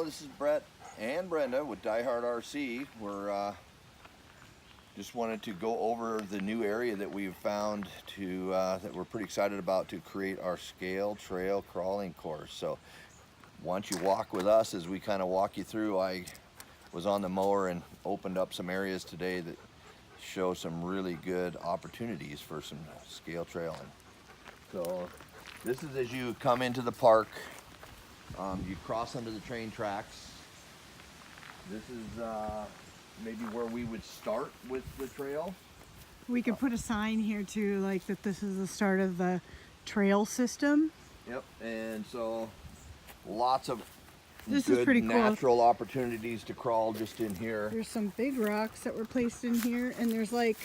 this is Brett and Brenda with DieHard RC. We're just wanted to go over the new area that we've found to that we're pretty excited about to create our scale trail crawling course. So why don't you walk with us as we kind of walk you through. I was on the mower and opened up some areas today that show some really good opportunities for some scale trailing. So this is as you come into the park. You cross under the train tracks. This is maybe where we would start with the trail. We could put a sign here too, like that this is the start of the trail system. Yep, and so lots of This good is pretty cool. natural opportunities to crawl just in here. There's some big rocks that were placed in here, and there's like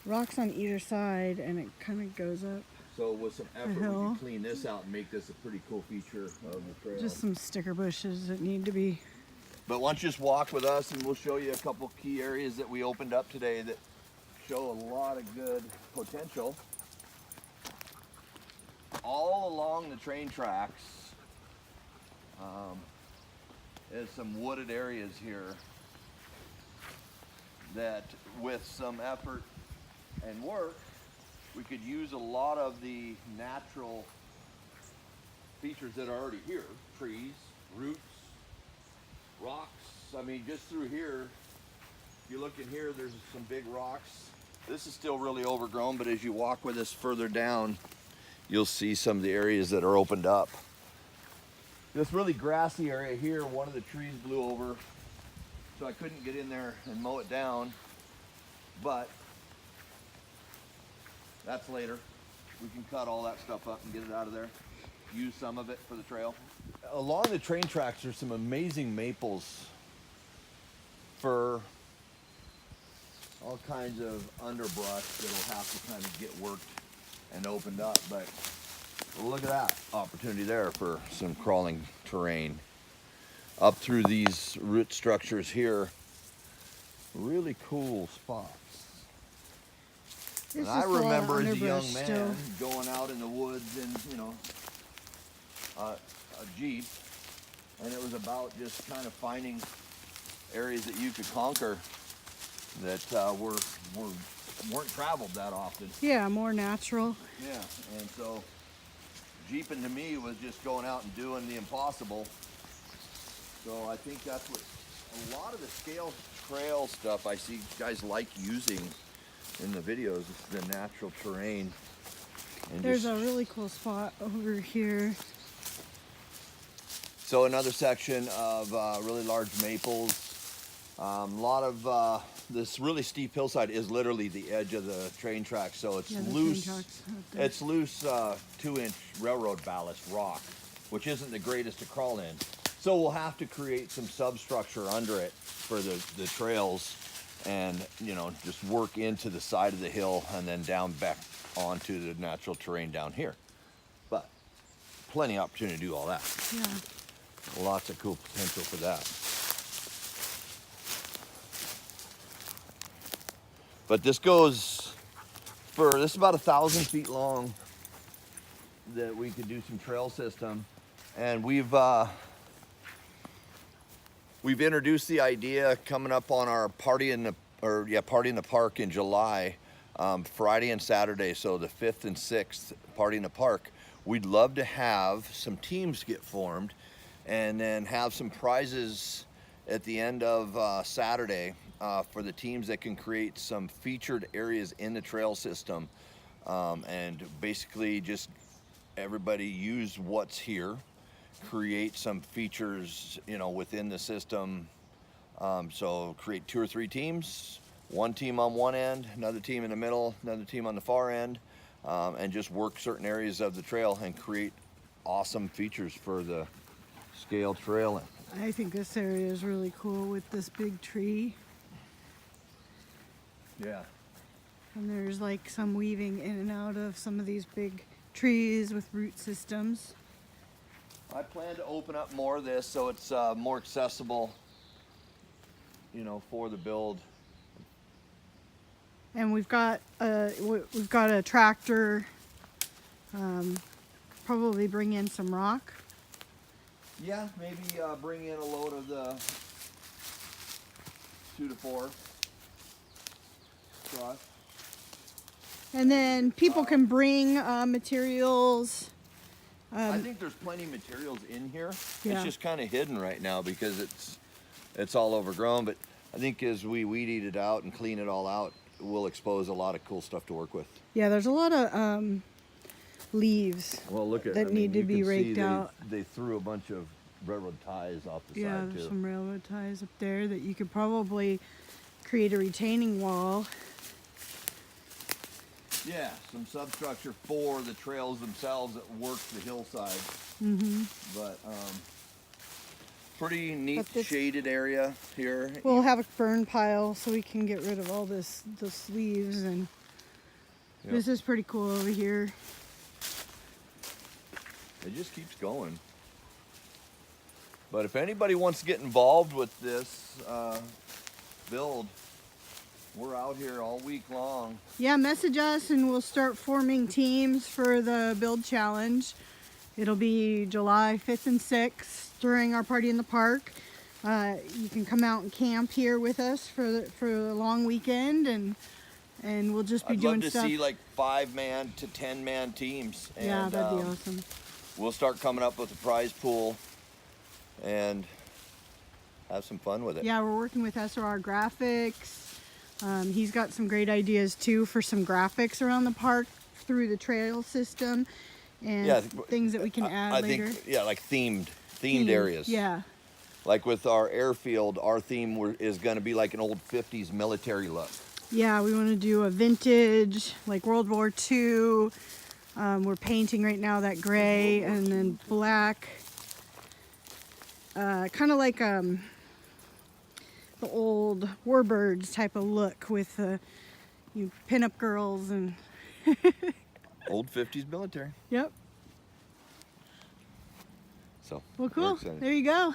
rocks on either side, and it kind of goes up. So with some effort, we hill. can clean this out and make this a pretty cool feature of the trail. Just some sticker bushes that need to be. But why don't you just walk with us and we'll show you a couple key areas that we opened up today that show a lot of good potential. All along the train tracks is some wooded areas here that with some effort and work we could use a lot of the natural features that are already here. Trees, roots, rocks. I mean, just through here, if you look in here, there's some big rocks. This is still really overgrown, but as you walk with us further down, you'll see some of the areas that are opened up. This really grassy area here, one of the trees blew over, so I couldn't get in there and mow it down, but that's later. We can cut all that stuff up and get it out of there. Use some of it for the trail. Along the train tracks, there's some amazing maples, fir, all kinds of underbrush that'll have to kind of get worked and opened up. But look at that opportunity there for some crawling terrain. Up through these root structures here, really cool spots. And I remember as a young man going out in the woods in, you know, a Jeep, and it was about just kind of finding areas that you could conquer that weren't traveled that often. Yeah, more natural. Yeah, and so Jeeping to me was just going out and doing the impossible. So I think that's what a lot of the scale trail stuff I see guys like using in the videos, is the natural terrain. And there's a really cool spot over here. So another section of really large maples. A lot of this really steep hillside is literally the edge of the train track, so it's loose. It's loose 2-inch railroad ballast rock, which isn't the greatest to crawl in. So we'll have to create some substructure under it for the trails, and you know, just work into the side of the hill and then down back onto the natural terrain down here. But plenty of opportunity to do all that. Yeah. Lots of cool potential for that. But this goes for, this is about 1,000 feet long that we could do some trail system. And we've introduced the idea coming up on our party in the park in July, Friday and Saturday. So the 5th and 6th party in the park. We'd love to have some teams get formed and then have some prizes at the end of Saturday for the teams that can create some featured areas in the trail system, and basically just everybody use what's here, create some features, you know, within the system. So create 2 or 3 teams, one team on one end, another team in the middle, another team on the far end, and just work certain areas of the trail and create awesome features for the scale trailing. I think this area is really cool with this big tree. Yeah. And there's like some weaving in and out of some of these big trees with root systems. I plan to open up more of this so it's more accessible, you know, for the build. And we've got a tractor. Probably bring in some rock Yeah, maybe bring in a load of the 2 to 4 truck. And then people can bring materials. I think there's plenty of materials in here. Yeah. It's just kind of hidden right now because it's all overgrown. But I think as we weed eat it out and clean it all out, we'll expose a lot of cool stuff to work with. Yeah, there's a lot of leaves Well, look at that need to be raked out. They threw a bunch of railroad ties off the Yeah, side there's too. some railroad ties up there that you could probably create a retaining wall. Yeah, some substructure for the trails themselves that work the hillside. Mm-hmm. But pretty neat But this- shaded area here. We'll have a burn pile so we can get rid of all the leaves, and Yep. this is pretty cool over here. It just keeps going. But if anybody wants to get involved with this build, we're out here all week long. Yeah, message us and we'll start forming teams for the build challenge. It'll be July 5th and 6th during our party in the park. You can come out and camp here with us for a long weekend, and we'll just be I'd doing love to stuff. see like 5-man to 10-man teams. And, Yeah, that'd be awesome. We'll start coming up with a prize pool and have some fun with it. Yeah, we're working with SRR Graphics. He's got some great ideas too for some graphics around the park through the trail system, and Yeah, things that we can add I later. think, yeah, like themed areas. Yeah. Like with our airfield, our theme is going to be like an old 50s military look. Yeah, we want to do a vintage, like World War II. We're painting right now that gray and then black. Kind of like the old warbirds type of look with pin-up girls and... Old 50s military. Yep. So, Well, we're cool. excited. There you go.